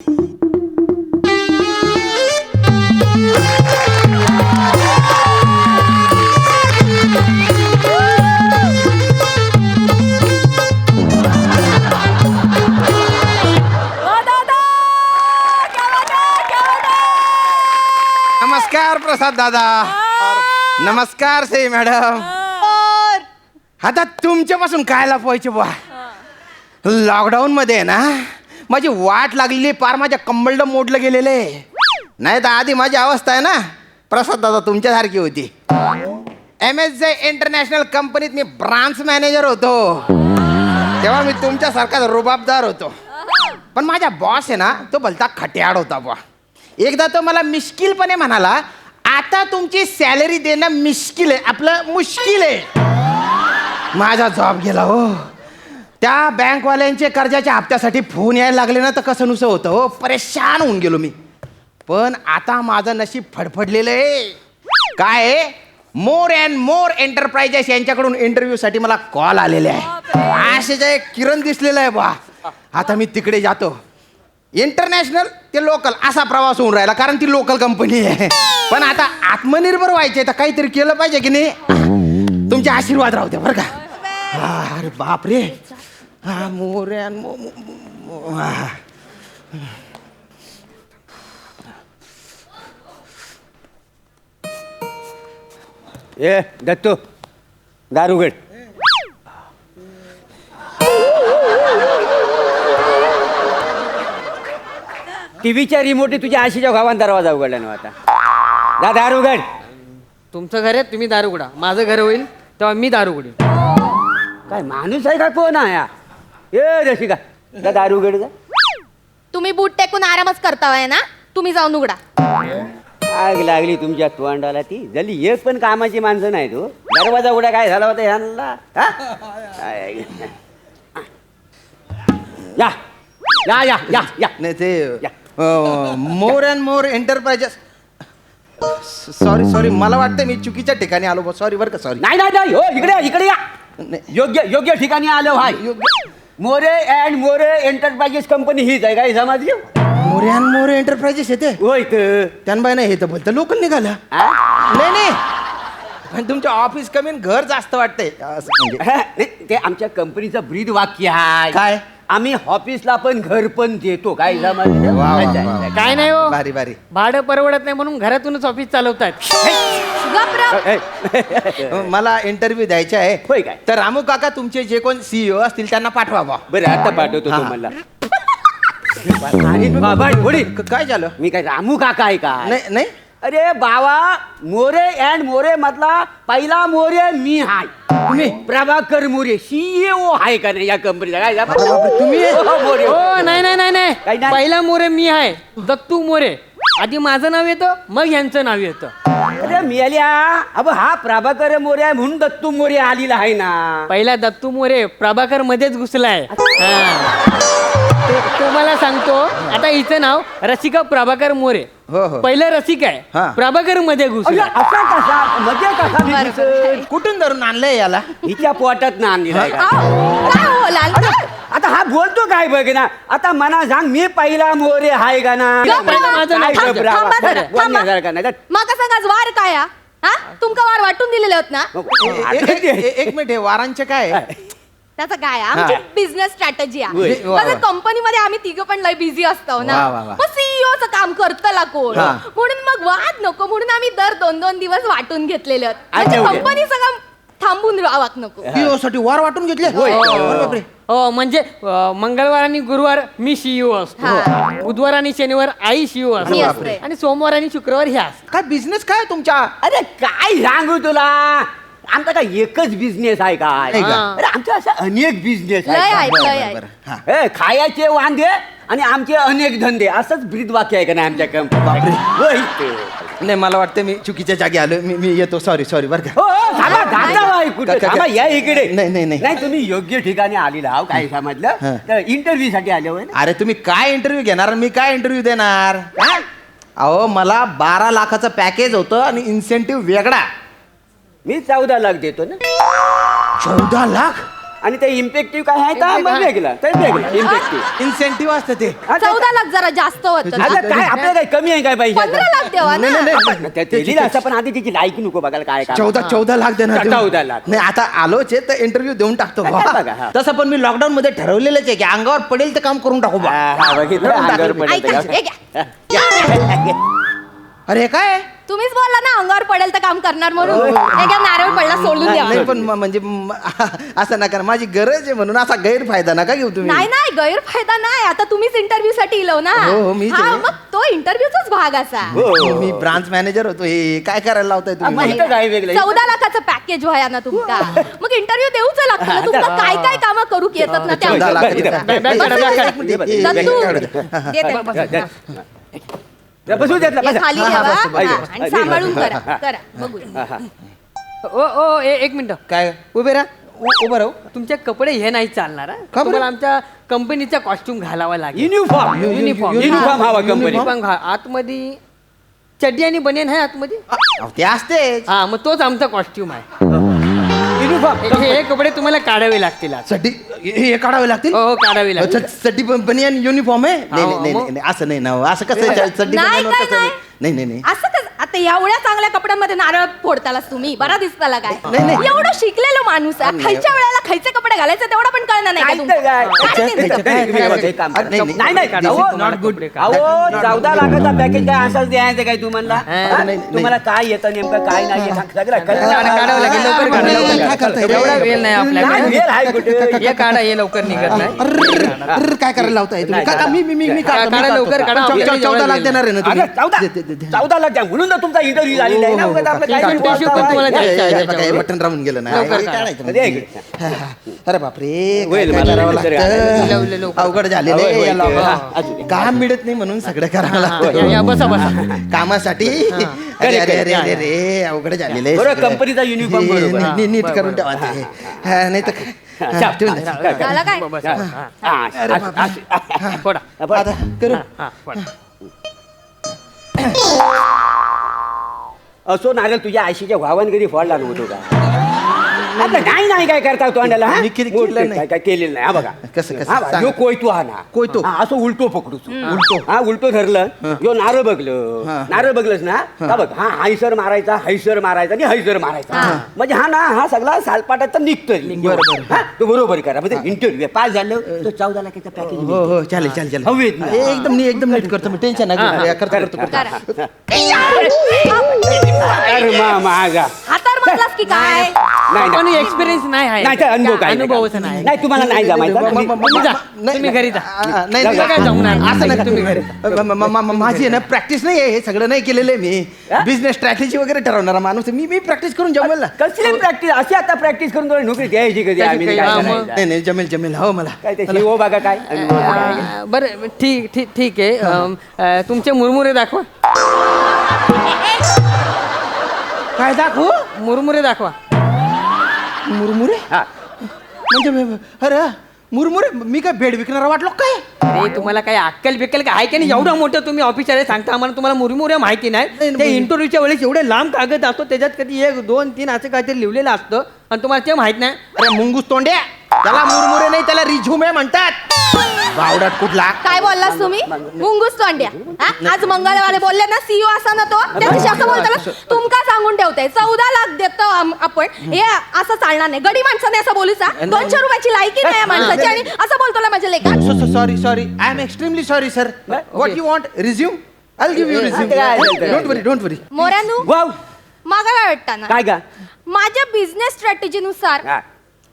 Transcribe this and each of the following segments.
नमस्कार प्रसाद दादा. नमस्कार सई मॅडम. आता तुमच्यापासून काय लपवायचे बुवा. लॉकडाऊन मध्ये आहे ना माझी वाट लागलेली, पार माझ्या कंबल्ड मोडलं गेलेले. नाही तर आधी माझी अवस्था आहे ना प्रसाद दादा तुमच्यासारखी होती. MSJ इंटरनॅशनल कंपनीत मी ब्रांच मॅनेजर होतो. तेव्हा मी तुमच्यासारखाच रुबाबदार होतो. पण माझा बॉस आहे ना तो भलता खट्याळ होता बुवा. एकदा तो मला मिश्किलपणे म्हणाला, आता तुमची सॅलरी देणं मिश्किल आहे, आपलं मुश्किल आहे. माझा जॉब गेला हो. त्या बँकवाल्यांचे कर्जाच्या हप्त्यासाठी फोन यायला लागले ना तर कसं नुसतं होतं हो. परेशान होऊन गेलो मी. पण आता माझं नशीब फडफडलेलं आहे. काय आहे, मोर अँड मोर एंटरप्राइजेस यांच्याकडून इंटरव्ह्यूसाठी मला कॉल आलेले आहे. असे जे किरण दिसलेलं आहे बा. आता मी तिकडे जातो. इंटरनॅशनल ते लोकल असा प्रवास होऊन राहिला, कारण ती लोकल कंपनी आहे. पण आता आत्मनिर्भर व्हायचे तर काहीतरी केलं पाहिजे की नाही. तुमचे आशीर्वाद राहू द्या बरं का. अरे बापरे. हा मोर ए दत्तू दारुगड. टीव्हीच्या रिमोट तुझ्या आशीच्या गावात दरवाजा उघडला ना आता. जा दारुगड. तुमचं घर आहे, तुम्ही दारू उघडा. माझं घर होईल तेव्हा मी दारू उघडीन. काय माणूस आहे का कोण आहे? ए रसिका जा दारुगड जा. तुम्ही बूट टेकून आरामच करताय ना, तुम्ही जाऊन उघडा. आग लागली तुमच्या तोंडाला ती. जल्ली एक पण कामाची माणसं नाही तू. दरवाजा उघडा काय झाला होता ह्यांना? या या या या या नाही ते more and more enterprises. Sorry मला वाटतं मी चुकीच्या ठिकाणी आलो बा. सॉरी बरं का. सॉरी. नाही नाही नाही हो इकडे इकडे या. नाही. योग्य ठिकाणी आलो भाई. More and More enterprises company हीच आहे काय समजली? मोर अँड मोर एंटरप्राइजेस येते होय तर. त्यांना नाही हे तर बोलतं लोकल निघालं. नाही नाही पण तुमच्या ऑफिस कमी घर जास्त वाटतंय असं म्हणजे. ते आमच्या कंपनीचं ब्रीद वाक्य आहे. काय? आम्ही ऑफिसला पण घर पण देतो काय समजलं? वा, वा, अच्छा, वा. अच्छा. काय नाही हो, भारी भारी. भाडं परवडत नाही म्हणून घरातूनच ऑफिस चालवतात. मला इंटरव्ह्यू द्यायचा आहे. होय काय? तर रामू काका तुमचे जे कोण CEO असतील त्यांना पाठवा बा. बरं आता पाठवतो हा. तुम्हाला. बाबा, थोडी. काय झालं? मी काय रामू काका आहे का? नाही नाही अरे बाबा, मोरे अँड मोरे मधला पहिला मोरे मी आहे. तुम्ही? प्रभाकर मोरे CEO आहे का नाही या कंपनीचा? काय बापरे, तुम्ही? मोरे. हो नाही नाही नाही काय नाही, नाही? पहिला मोरे मी आहे, दत्तू मोरे. आधी माझं नाव येतं मग यांचं नाव येतं. अरे मिळाल्या अब हा प्रभाकर मोरे आहे म्हणून दत्तू मोरे आलेला आहे ना. पहिला दत्तू मोरे प्रभाकर मध्येच घुसलाय. तुम्हाला सांगतो आता हिचं नाव रसिका प्रभाकर मोरे. हो, हो. पहिलं रसिका हा. आहे, प्रभाकर मध्ये अरे, घुसला. असा कसा मध्ये कसा दिसेल? कुठून धरून आणलंय याला? हिच्या पोटात ना आणलेला आहे का? काय हो लाल? आता हा बोलतो काय बघ ना. आता मला सांग मी पहिला मोरे आहे का ना? पहिलं माझं नाव काय सांगा. घबरावा? थांबा जरा, बोल ना थांबा. जरा का नाही. मग सांगाच वार काय हा? तुमका वार वाटून दिलेले होत ना? एक मिनिट, हे वारांचे काय आहे? त्याचं काय आमची बिझनेस स्ट्रॅटेजी आहे. होय. वा, वा. कंपनीमध्ये आम्ही तिघं पण लय बिझी असतो ना. वा, वा, वा. मग सीईओचं काम करतला कोण, हा. म्हणून मग वाद नको म्हणून आम्ही दर 2-2 दिवस वाटून घेतलेले आहेत. म्हणजे अच्छा, ओके. कंपनी सगळं थांबून राहावं नको. CEO साठी वार वाटून घेतले? होय. अरे बापरे. हो म्हणजे मंगळवार आणि गुरुवार मी CEO असतो, हा. बुधवार आणि शनिवार आई CEO मी असतो असते. आणि सोमवार आणि शुक्रवार ह्या असतात. काय बिझनेस काय आहे तुमच्या? अरे काय सांगू तुला. आमचा काय एकच बिझनेस आहे काय? नाही का? अरे आमचा असा अनेक बिझनेस लय आहे आहेत, का? लय आहेत. बरं, हा. ए, खायचे वांदे आणि आमचे अनेक धंदे असंच ब्रीद वाक्य आहे का नाही आमच्या कंपनी? नाही मला वाटतं मी चुकीच्या जागी आलो. मी येतो. सॉरी बरं का. हो हो, थांबा दादा बाई, कुठे का- थांबा या इकडे. नाही, नाही, नाही. नाही तुम्ही योग्य ठिकाणी आलेला आहो काय समजलं. हा. तर इंटरव्ह्यू साठी आले होय ना? अरे तुम्ही काय इंटरव्ह्यू घेणार? मी काय इंटरव्ह्यू देणार? हा? अहो मला 12 लाखाचं पॅकेज होतं आणि इन्सेंटिव्ह वेगळा. मी 14 लाख देतो ना. 14 लाख? आणि ते इम्पॅक्टिव्ह काय आहे तर मग वेगळं इम्पॅक्टिव्ह इन्सेंटिव्ह असतं ते 14 लाख जरा जास्त होतं आता काय आपल्याला काय कमी आहे काय पाहिजे 15 लाख देवा ना दिली असं पण आधी तिची लायकी नको बघायला काय काय 14 लाख देणार 14 लाख. नाही आता आलोच आहे तर इंटरव्ह्यू देऊन टाकतो बा. बघा, हा. तसं पण मी लॉकडाऊन मध्ये ठरवलेलंच आहे की अंगावर पडेल ते काम करून टाकू बा. बघितलं अंगावर पडलं ऐका तर. हे घ्या. अरे काय तुम्हीच बोलला ना अंगावर पडेल तर काम करणार म्हणून हे घ्या, नारळ पडला सोडून द्या नाही पण म्हणजे असं नका माझी गरज आहे म्हणून असा गैरफायदा नका घेऊ तुम्ही. नाही नाही गैरफायदा नाही. आता तुम्हीच इंटरव्ह्यू साठी इलो ना हो, मीच हा, आहे. मग तो इंटरव्ह्यूचाच भाग असा मी ब्रांच मॅनेजर होतो हे काय करायला लावताय तुम्ही माहिती काय वेगळं 14 लाखाचं पॅकेज व्हाया ना तुमका मग इंटरव्ह्यू देऊच लागतं ना. तुमका काय काय कामं करू येतात ना त्या 14 लाख. बसू देत ना, बसा. खाली हा, ठेवा बस, बस, हा, बस. आणि सांभाळून करा बघूया. ओ एक मिनिट काय उभे राहा उभं राहू तुमचे कपडे हे नाही चालणार हा. का बरं? तुम्हाला आमच्या कंपनीचा कॉस्ट्युम घालावा लागेल युनिफॉर्म युनिफॉर्म हवा कंपनी युनिफॉर्म आतमध्ये चड्डी आणि बनियन आहे आतमध्ये ते असते हा मग तोच आमचा कॉस्ट्युम आहे युनिफॉर्म हे कपडे तुम्हाला काढावे लागतील आज. चड्डी हे काढावे लागतील हो काढावे लागतील चड्डी बनियान युनिफॉर्म आहे नाही हो, नाही, मग? नाही नाही, असं नाही ना हो. असं कसं आहे? चड्डी नाही, बनियान काय कसं नाही. नाही नाही नाही असं कसं आता एवढ्या चांगल्या कपड्यांमध्ये नारळ फोडतालास तुम्ही बरा दिसताला काय नाही, नाही. एवढं शिकलेलो माणूस आहे. खायच्या वेळेला खायचे कपडे घालायचे तेवढं पण कळणार नाही का तुम्हाला? नाही नाही Not good. अहो 14 लाखाचा पॅकेज काय असंच द्यायचं काय तुम्हाला हा, नाही, तुम्हाला काय येतं नेमकं काय नाही येत, सगळं काढावं लागेल लवकर काढा, लवकर काय करताय? काढा. एवढा वेळ नाही नाही, आपल्याकडे वेळ आहे कुठे हे काढा हे लवकर निघत नाही अर्र, काय करायला लावताय तुम्ही? नाही, काढा, मी काढतो, काढा, मी लवकर काढतो. काढा. 14 लाख देणार आहे ना अगं, तुम्ही 14 लाख द्या म्हणून तर तुमचा इंटरव्ह्यू झालेला आहे ना उगाच आपलं काय ठीक आहे, वाटतं टिश्यू पण तुम्हाला आहे. द्यायचं आहे हे बघा, हे त्याच्यावर. बटन राहून गेलं ना लवकर हे काढा. काढायचं दे म्हणजे. इकडे. अरे बापरे होईल, काय मला करावं नंतर लागतं? लवकर, लवकर. अवघड झालेलं होय, आहे होय, या ते, लोकांना. हा, अजून एक. काम मिळत नाही म्हणून सगळं करावं लागतं या, बसा बसा कामासाठी अरे अरे अरे अरे रे अवघड झालेलं आहे बरोबर, सगळं. कंपनीचा uniform हे, बरोबर. नी- नी- नीट बरं, करून बरं. ठेवा ते हा, नाही तर काय. हा, ठेवून द्या. झालं काय बसा. हा. फोडा आता करू हा फोडा असो नारळ तुझ्या आयशीच्या भावान कधी फोडला नव्हतो का आता नाही काय करता तोंडाला हा? मी किती केलं नाही. काय केलेलं नाही हा बघा कसं हा बघा, सांगा. ह्यो कोयतो हा ना कोयतो. हा, असं उलटो पकडू हा उलटो धरलं ह्यो नारळ बघलं हा. नारळ बघलंस ना का बघ हा हैसर मारायचा आणि हैसर मारायचा म्हणजे हा ना हा सगळा सालपाटाचा निघतोय बरं. हा, तो बरोबर करा म्हणजे इंटरव्ह्यू पास झालं तो 14 लाखाचा पॅकेज हो हो चालेल चालेल चालेल हवेत ना. एकदम नीट करतो मी टेन्शन नाही करतो करा अरे मागा हातार मारलास की काय नाही पण एक्सपिरियन्स नाही आहे नाही, ते अनुभव काय नाही. अनुभवच नाही नाही तुम्हाला नाही जमायचं तुम्ही जा. तुम्ही घरी जा. नाही जाऊ, काय जमणार? असं नाही तुम्ही घरी. माझी आहे ना प्रॅक्टिस नाही आहे हे सगळं नाही केलेलं आहे मी बिझनेस स्ट्रॅटेजी वगैरे ठरवणारा माणूस आहे. मी प्रॅक्टिस करून जमेल ना कसली प्रॅक्टिस अशी आता प्रॅक्टिस करून तुला नोकरी द्यायची कधी आम्ही काही- काय हा, करायचं? मग. नाही जमेल जमेल हो मला काय ते शिव बघा काय बरं ठीक आहे तुमचे मुरमुरे दाखवा काय दाखवू मुरमुरे दाखवा मुरमुरे हा. म्हणजे अरे मुरमुरे मी काय भेड विकणारा वाटलो काय अरे तुम्हाला काही अक्कल बिक्कल काय आहे की नाही एवढं मोठं तुम्ही ऑफिसर आहे सांगता आम्हाला तुम्हाला मुरमुरे माहिती नाही नाही, ते इंटरव्ह्यूच्या वेळेस एवढे लांब कागद असतो त्याच्यात कधी 1 2 3 असं काहीतरी लिहिलेलं असतं आणि तुम्हाला ते माहित नाही अरे मुंगूस तोंड्या त्याला मुरमुरे नाही त्याला रिझ्युमे म्हणतात बावडाट कुठला काय बोललास तुम्ही मुंगूस तोंड्या हा? आज मंगळवारे बोलले ना सीईओ असा ना तो त्याच्याशी असं बोलताना तुमका सांगून ठेवते 14 लाख देतो आपण हे असं चालणार नाही गडी माणसाने असं बोलूचा 200 रुपयाची लायकी नाही या माणसाची आणि असं बोलतो माझ्या लेखा sorry I am extremely sorry sir what you want resume I give you resume काय? डोंट वरी मोऱ्यानू वाव मागा काय वाटतं ना काय का माझ्या बिझनेस स्ट्रॅटेजीनुसार हा.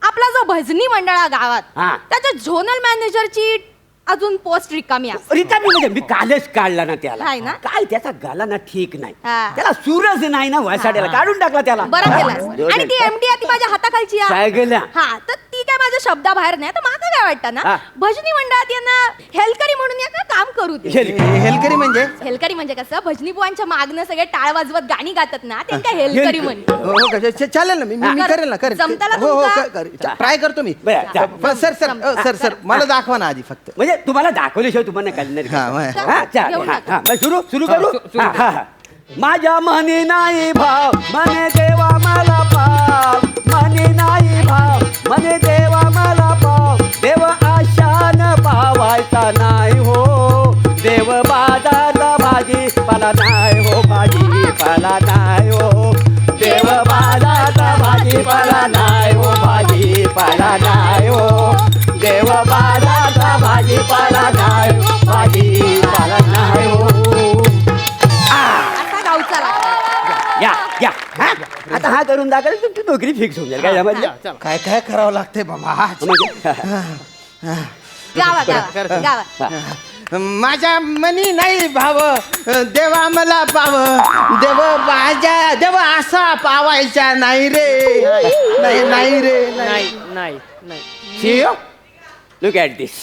आपला जो भजनी मंडळ आहे गावात हा. त्याच्या झोनल मॅनेजरची अजून पोस्ट रिकामी आहे रिकामी म्हणजे मी कालच काढला ना त्याला हाय ना? काय त्याचा गाला ना ठीक नाही हा. त्याला सूरज नाही ना वसाड्याला काढून टाकला त्याला बरं केलास आणि ती एमडी ती माझ्या हाताखालची आहे. काय गेल्या हा तर ती काय माझ्या शब्दाबाहेर नाही तर माका काय वाटतं ना हा. भजनी मंडळात यांना हेलकरी म्हणून या काम करू दे हेलकरी म्हणजे हेलकरी म्हणजे कसं भजनी बुवांच्या मागणं सगळे टाळ वाजवत गाणी गातात ना त्यांना हेलकरी म्हणते हो का चालेल ना मी करेल ना करेल जमताला हो तुमका? ट्राय करतो मी बरं, जा. पण सर मला दाखवा ना आधी फक्त म्हणजे तुम्हाला दाखवल्याशिवाय तुम्हाला कळणार हा, का? हा. हा, चाल. घेऊन हा, टाका. हा. मग सुरू करू सुरू हा, हा, हा. माझ्या मने नाही भाव मने देवा मला पाव मने नाही भाव म्हणे देवा मला पाव, देव आशान पावायचा नाही हो. देव बाजारला भाजीपाला नाही हो, भाजीपाला नाही हो. देव बाजारला भाजीपाला नाही हो, भाजीपाला नाही हो. देव बाजारला भाजीपाला नाही हो, भाजीपाला नाही हो. असा गावचा लागतो. या हा? आता हा करून दाखल तुमची नोकरी फिक्स होऊन जाईल काय यामध्ये? काय काय करावं लागतंय बाबा गावा गावा गावा. माझ्या मनी नाही भाव, देवा मला पाव. देव असा पावायचा नाही रे. नाही रे. नाही नाही नाही CEO, look at this.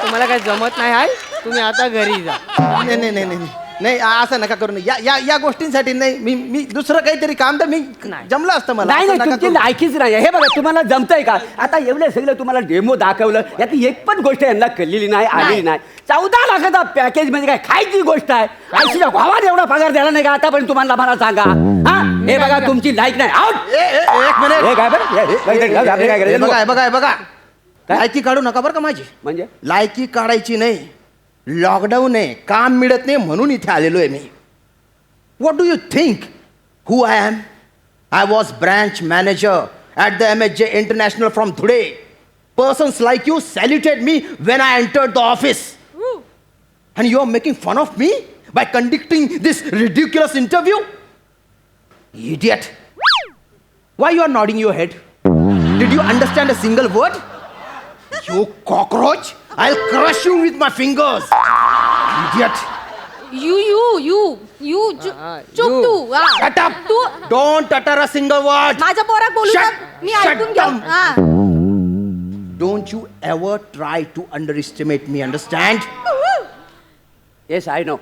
तुम्हाला काय जमत नाही आहे, तुम्ही आता घरी जा. नाही असं नका करू. या गोष्टींसाठी नाही. मी दुसरं काहीतरी काम तर मी जमलं असतं मला. नाही असं नाही नका तुमची करू. लायकीच नाही हे बघा. तुम्हाला जमतंय का? आता एवढं सगळं तुम्हाला डेमो दाखवलं, यात एक पण गोष्ट यांना कळलेली नाही, आलेली नाही. 14 लाखाचा पॅकेज म्हणजे काय खायची गोष्ट आहे. आयशीच्या भावाने एवढा पगार द्यायला नाही का आतापर्यंत? तुम्हाला मला सांगा. हा हे बघा तुमची लायक नाही. आउट. एक मिनिट. हे काय बरं आपलं काय करायचं? बघा लायकी काढू नका बरं का माझी. म्हणजे लायकी काढायची नाही. लॉकडाऊन आहे, काम मिळत नाही म्हणून इथे आलेलो आहे मी. What do you think who I am? I was branch manager at the MHJ international from Dhule. Persons like you saluted me when I entered the office. And you are making fun of me by conducting this ridiculous interview? Idiot. Why you are nodding your head? Did you understand a single word? You cockroach! I'll crush you with my fingers. Idiot. You चुप तू. हा. Shut up. Tu Don't utter a single word. माझ्या पोरात बोलू Shut- नका. मी shut ऐकून घेऊ. down. हा. Don't you ever try to underestimate me, understand? Yes I know.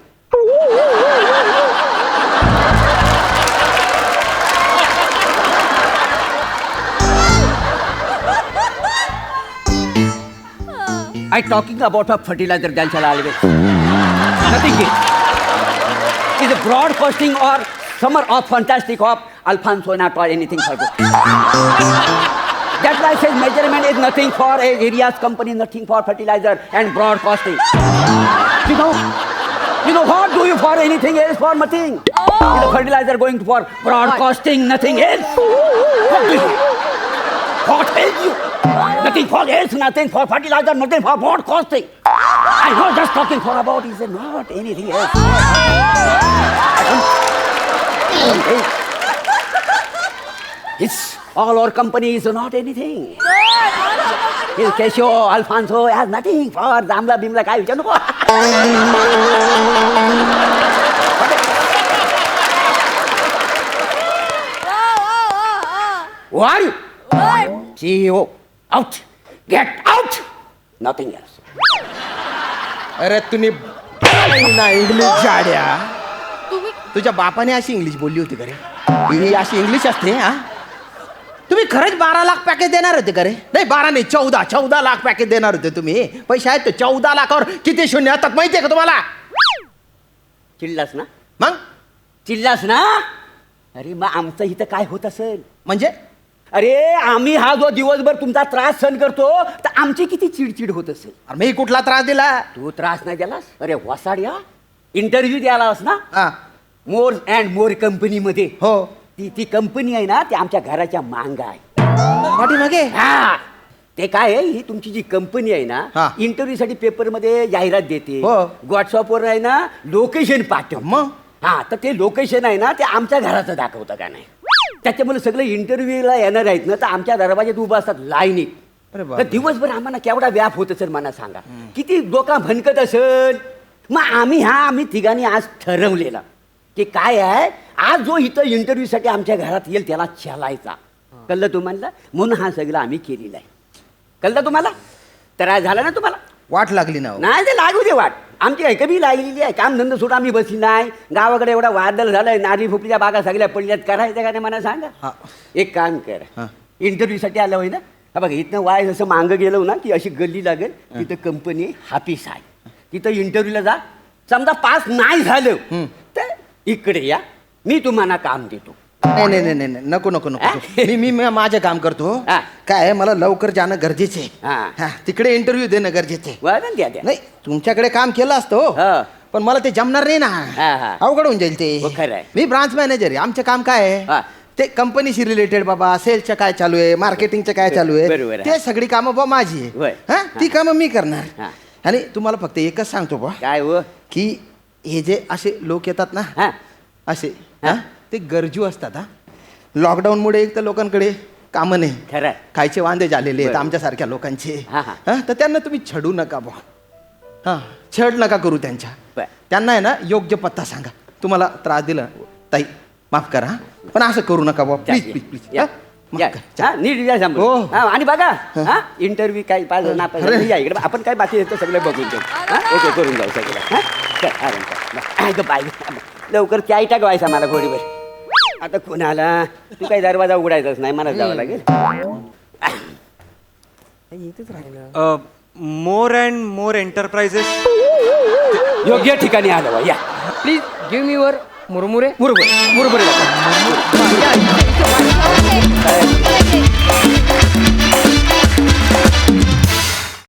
I talking about a fertilizer Dalchala always. Nothing is a broadcasting or summer of fantastic of Alfonso not or anything for good. That's why I say measurement is nothing for a areas company, nothing for fertilizer and broadcasting. You know what do you for anything else for nothing? Is the fertilizer going for broadcasting, nothing else? What do you? What help you? Nothing for else, nothing for fertilizer, nothing for broadcasting. I was just talking for about is not anything else. It's all our company is not anything. His Casio, Alfonso has nothing for Zamla Bimla काय विचारू नको. Who are you? CEO. Out. Get out. Nothing else. अरे तुम्ही ना English जाड्या. तुम्ही तुझ्या बापाने अशी इंग्लिश बोलली होती का रे? ही अशी इंग्लिश असते हा? तुम्ही खरंच 12 लाख पॅकेज देणार होते का रे? नाही 12 नाही 14 लाख पॅकेज देणार होते तुम्ही. पैसे आहेत ते 14 लाखावर किती शून्य येतात माहितीये का तुम्हाला? चिल्लास ना? मग चिल्लास ना? अरे मग आमचं इथं काय होत असेल? म्हणजे अरे आम्ही हा जो दिवसभर तुमचा त्रास सहन करतो तर आमची किती चिडचिड होत असेल. अरे मी कुठला त्रास दिला? तू त्रास नाही द्यालास? अरे वसाड्या इंटरव्ह्यू द्यालास ना हा मोर अँड मोर कंपनीमध्ये. हो ती कंपनी आहे ना ती आमच्या घराच्या मांग आहे. पाठीमागे हा ते काय आहे ही तुमची जी कंपनी आहे हा. ना इंटरव्ह्यू साठी पेपर मध्ये जाहिरात देते. हो. व्हॉट्सअपवर आहे ना लोकेशन पाठव. मग हा तर ते लोकेशन आहे ना ते आमच्या घराचं दाखवतं का नाही. त्याच्यामुळे सगळे इंटरव्ह्यूला येणार आहेत ना तर आमच्या दरवाज्यात उभं असतात लाईनीत. अरे बापरे. तर दिवसभर आम्हाला केवढा व्याप होत असेल मला सांगा. किती डोका भनकत असेल. मग आम्ही तिघांनी आज ठरवलेलं की काय आहे आज जो इथं इंटरव्ह्यू साठी आमच्या घरात येईल त्याला चालायचा. कळलं तुम्हाला? म्हणून हा सगळं आम्ही केलेला आहे. कळलं तुम्हाला? त्रास झाला ना तुम्हाला? वाट लागली ना हो. नाही ते लागू दे वाट. आमची काही कमी लागलेली आहे. काम धंदा सोडून आम्ही बसली नाही. गावाकडे एवढा वादळ झालाय नारळी फुपलीच्या बागा सगळ्या पडल्यात. करायचं का नाही मला सांगा. हा. एक काम कर हा. इंटरव्ह्यू साठी आलं होय ना हा बघा इथनं वाय जसं मागं गेलो ना की अशी गल्ली लागेल तिथं कंपनी हापीस आहे. तिथं इंटरव्ह्यूला जा. समजा पास नाही झालं तर इकडे या मी तुम्हाला काम देतो. नाही नाही नाही नाही नको नको नको मी माझं काम करतो हा. काय आहे, मला लवकर जाणं गरजेचे हा. तिकडे इंटरव्ह्यू देणं गरजेचे वळण द्या द्या नाही तुमच्याकडे काम केलं असतं हो. हा. पण मला ते जमणार नाही हा, ना हा. अवघड होऊन जाईल हो, ते खरं आहे. मी ब्रांच मॅनेजर आहे आमचं काम काय हा. आहे ते कंपनीशी रिलेटेड बाबा सेल्सचं काय चालू आहे मार्केटिंगचं काय चालू बरोबर आहे आहे. ते सगळी कामं बा माझी होय. आहे हा ती कामं मी करणार हा. आणि तुम्हाला फक्त एकच सांगतो बा काय हो की हे जे असे लोक येतात ना हा असे हा ते गरजू असतात हा लॉकडाऊनमुळे एक तर लोकांकडे कामं नाही खरं आहे. खायचे वांदे झालेले आहेत बरं. आमच्यासारख्या लोकांचे हा, हा. हा तर त्यांना तुम्ही छडू नका बा हा छड नका करू त्यांच्या बरं. त्यांना आहे ना योग्य पत्ता सांगा तुम्हाला त्रास दिला ताई माफ करा हा. पण असं करू नका बा प्लीज प्लीज प्लीज या. या. हा, नीट या हो. सांभाळून. हा, आणि बघा हा इंटरव्ह्यू काय पाहिजे ना अरे. या इकडे आपण काय बाकी येतं सगळं बघून घेऊ हा ओके करून जाऊ सगळं हा चल, आराम कर. ऐक बाय लवकर चाय टाक व्हायचा मला घोडीवर आता कोण आला तू काही दरवाजा उघडायचाच नाही मला जावं लागेल मोर अँड मोर एंटरप्राइजेस. योग्य ठिकाणी आलं बा या प्लीज गिव्ह मी वर मुरमुरे बरोबर बरोबर या, इथे- इथे-